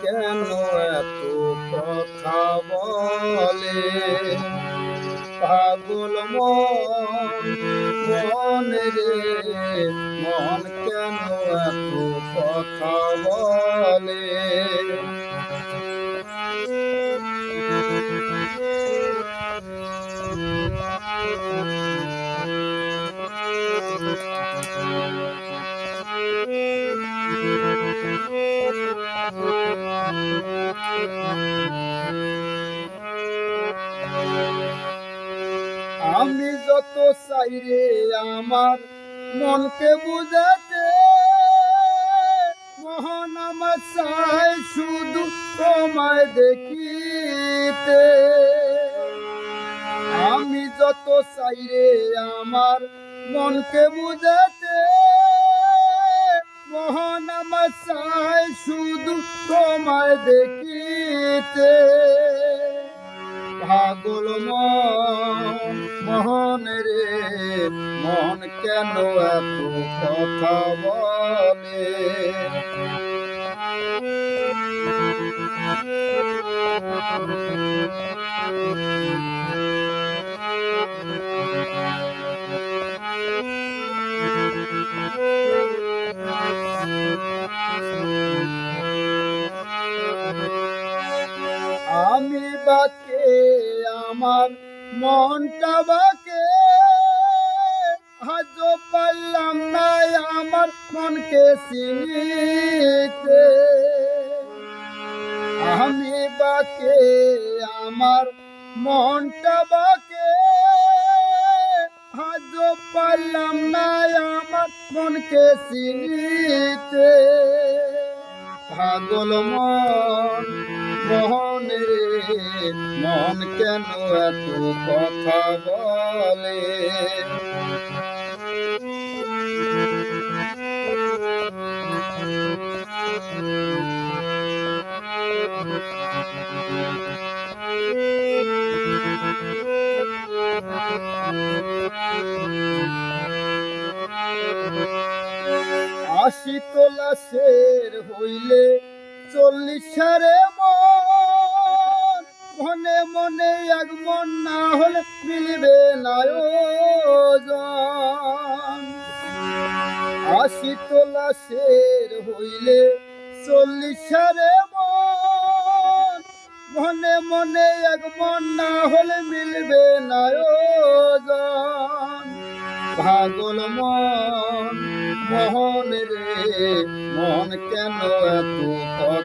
কেন এত কথা বলে? পাগল মন রে, মন কেন এত কথা বলে? আমি যত চাই রে আমার মনকে বুঝাতে, মহান আমার চাই শুধু তোমায় দেখিতে। আমি যত চাই রে আমার মনকে বুঝাতে, মহান আমার চাই শুধু তোমায় দেখিতে। পাগল মন রে, মন কেন এত কথা বলে? আমি বাকে আমার মনটা বাকে, আজও পারলাম না আমার মনকে চিনিতে। আমি বাকে আমার মনটা বাকে, আজও পারলাম না আমার মনকে চিনিতে। পাগল মন রে, মন কেন এত কথা বলে? আশি তোলা শের হইলে 40 সারে মন, মনে মনে এক মন না হলে মিলবে না ওজন। 80 তোলা শের হইলে 40 সারে মন, মনে মনে এক মন না হলে মিলবে না ওজন। পাগল মন রে, মন কেন এত